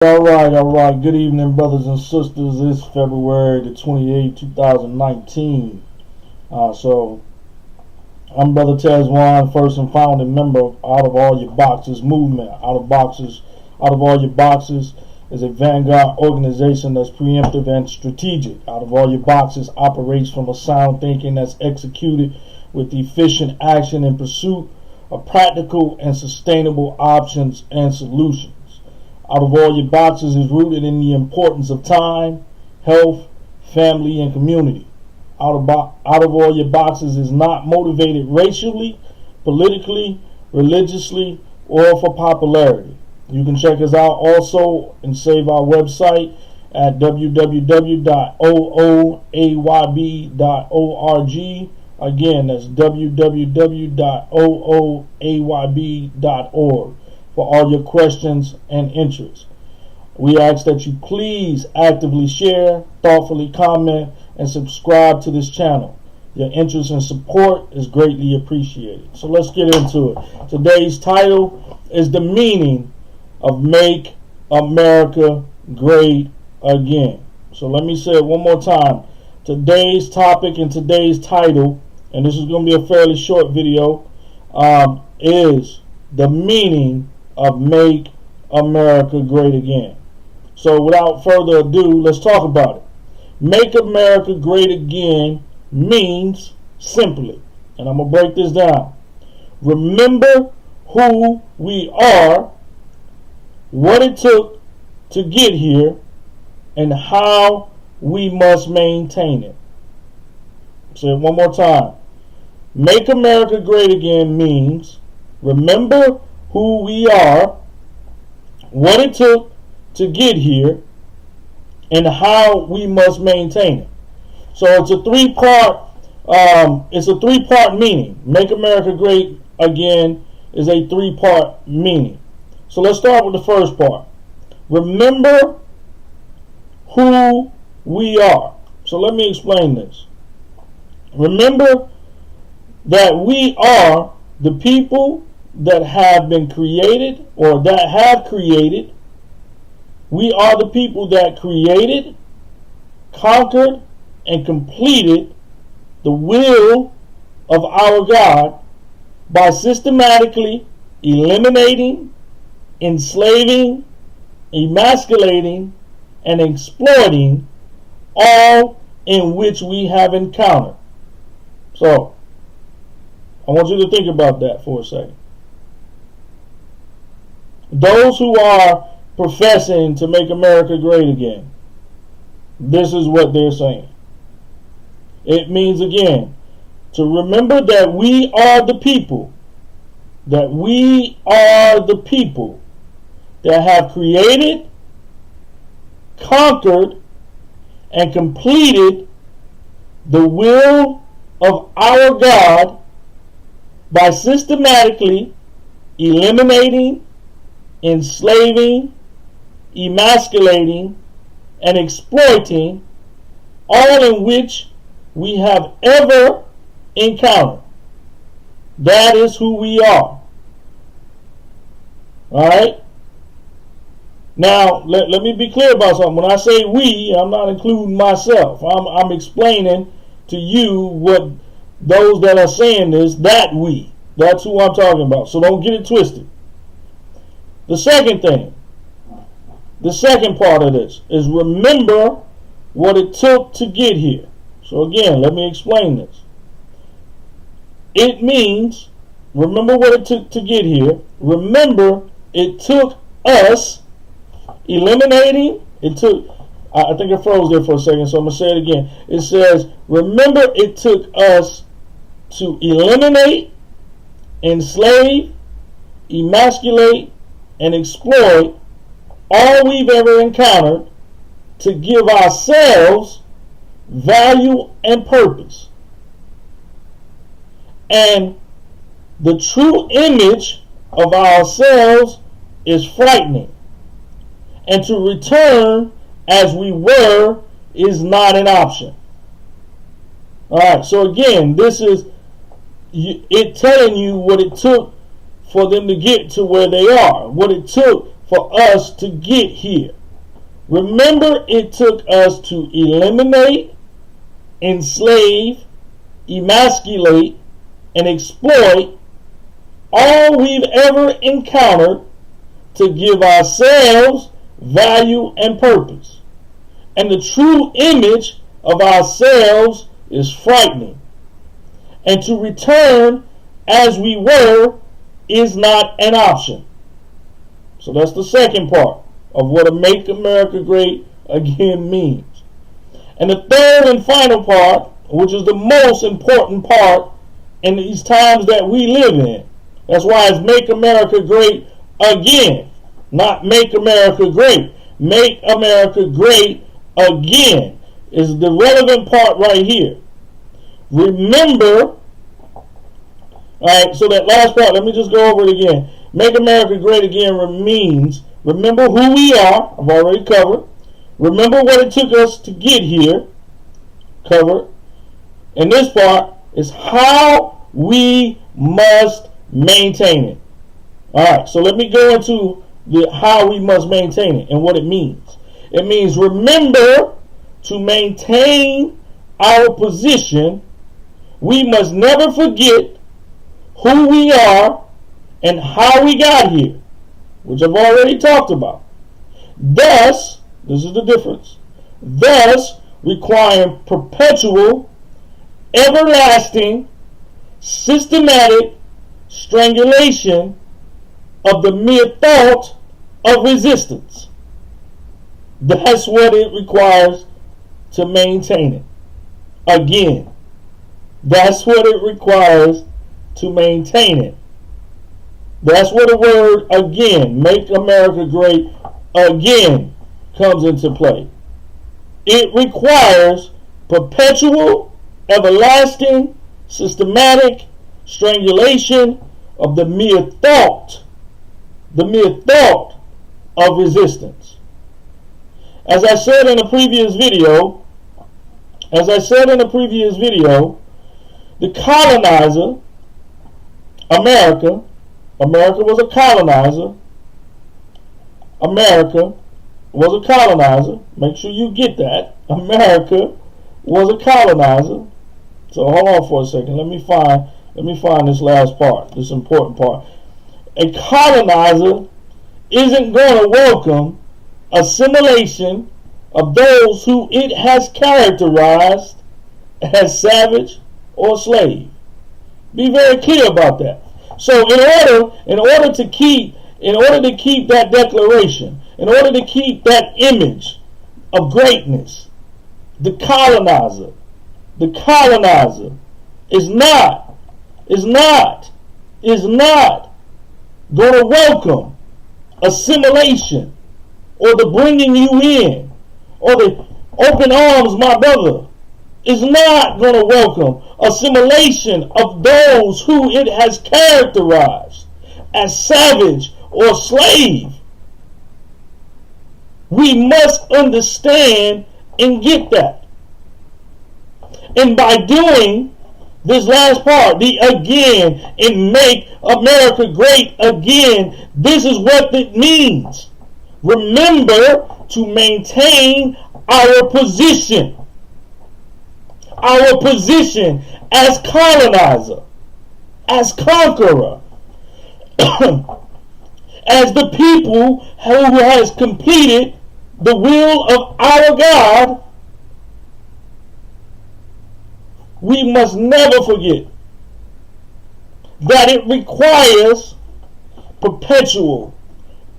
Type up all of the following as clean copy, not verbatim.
All right. Good evening, brothers and sisters. It's February the 28th, 2019. So I'm Brother Tesjuan, first and founding member Out of All Your Boxes movement. Out of All Your Boxes is a vanguard organization that's preemptive and strategic. Out of All Your Boxes operates from a sound thinking that's executed with efficient action in pursuit of practical and sustainable options and solutions. Out of All Your Boxes is rooted in the importance of time, health, family, and community. Out of All Your Boxes is not motivated racially, politically, religiously, or for popularity. You can check us out also and save our website at www.ooayb.org. Again, that's www.ooayb.org for all your questions and interests. We ask that you please actively share, thoughtfully comment, and subscribe to this channel. Your interest and support is greatly appreciated. So let's get into it. Today's title is the meaning of Make America Great Again. So let me say it one more time. Today's topic and today's title, and this is going to be a fairly short video, is the meaning of Make America Great Again. So without further ado, let's talk about it. Make America Great Again means simply, and I'm going to break this down. Remember who we are, what it took to get here, and how we must maintain it. Say it one more time. Make America Great Again means remember who we are, what it took to get here, and how we must maintain it. So it's a three-part meaning. Make America Great Again is a three-part meaning. So let's start with the first part. Remember who we are. So let me explain this. Remember that we are the people that have been created or that have created. We are the people that created, conquered, and completed the will of our God by systematically eliminating, enslaving, emasculating, and exploiting all in which we have encountered. So, I want you to think about that for a second. Those who are professing to make America great again, this is what they're saying. It means, again, to remember that we are the people, that have created, conquered, and completed the will of our God by systematically eliminating, enslaving, emasculating, and exploiting all in which we have ever encountered. That is who we are. Alright? Now, let me be clear about something. When I say we, I'm not including myself. I'm explaining to you what those that are saying this, that we. That's who I'm talking about. So don't get it twisted. The second thing, the second part of this is remember what it took to get here. So again, let me explain this. It means, remember what it took to get here. Remember, it took us eliminating, I think I froze there for a second, so I'm going to say it again. It says, remember it took us to eliminate, enslave, emasculate, and exploit all we've ever encountered to give ourselves value and purpose. And the true image of ourselves is frightening. And to return as we were is not an option. Alright, so again, this is it telling you what it took for them to get to where they are, what it took for us to get here. Remember, it took us to eliminate, enslave, emasculate, and exploit all we've ever encountered to give ourselves value and purpose. And the true image of ourselves is frightening. And to return as we were is not an option. So that's the second part of what a Make America Great Again means. And the third and final part, which is the most important part in these times that we live in. That's why it's Make America Great Again, not Make America Great. Make America Great Again is the relevant part right here. Remember, alright, so that last part, let me just go over it again. Make America Great Again means remember who we are, I've already covered. Remember what it took us to get here, covered. And this part is how we must maintain it. Alright, so let me go into the how we must maintain it and what it means. It means remember to maintain our position. We must never forget who we are and how we got here, which I've already talked about. Thus, this is the difference, thus requiring perpetual, everlasting, systematic strangulation of the mere thought of resistance. That's what it requires to maintain it. Again, that's what it requires to maintain it. That's where the word again, Make America Great Again, comes into play. It requires perpetual, everlasting, systematic strangulation of the mere thought of resistance. As I said in a previous video, the colonizer, America was a colonizer. America was a colonizer. Make sure you get that. America was a colonizer. So hold on for a second. Let me find this last part, this important part. A colonizer isn't going to welcome assimilation of those who it has characterized as savage or slave. Be very clear about that. So in order to keep that declaration, in order to keep that image of greatness, the colonizer is not going to welcome assimilation or the bringing you in or the open arms, my brother, is not going to welcome assimilation of those who it has characterized as savage or slave. We must understand and get that. And by doing this last part, the again, and Make America Great Again, this is what it means. Remember to maintain our position as colonizer, as conqueror, as the people who has completed the will of our God. We must never forget that it requires perpetual,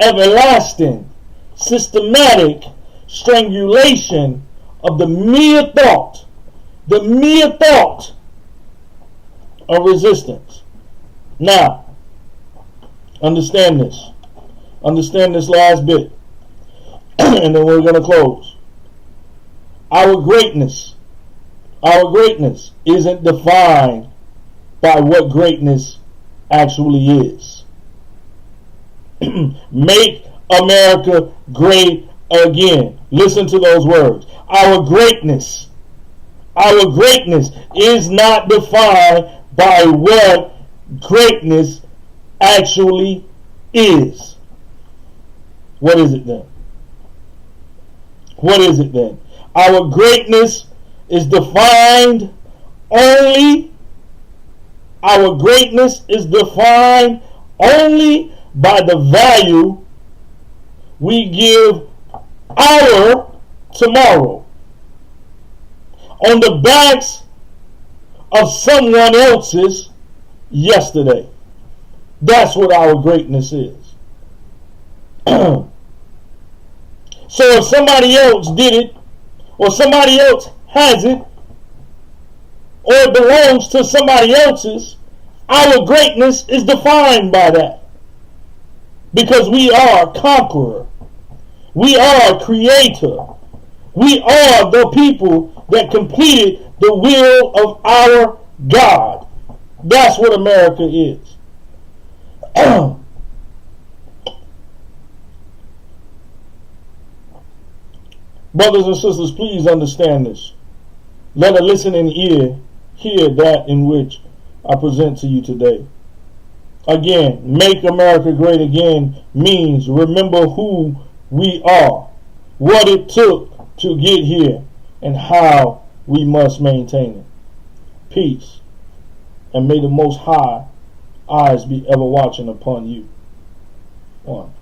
everlasting, systematic strangulation of the mere thought of resistance. Now, understand this last bit, and then we're going to close. Our greatness isn't defined by what greatness actually is. Make America great again. Listen to those words. Our greatness is not defined by what greatness actually is. What is it then? What is it then? Our greatness is defined only, our greatness is defined only by the value we give our tomorrow on the backs of someone else's yesterday. That's what our greatness is. So if somebody else did it, or somebody else has it, or it belongs to somebody else's, our greatness is defined by that. Because we are conqueror. We are creator. We are the people that completed the will of our God. That's what America is. Brothers and sisters, please understand this. Let a listening ear hear that in which I present to you today. Again, make America great again means remember who we are, what it took to get here, and how we must maintain it. Peace, and may the Most High eyes be ever watching upon you. One.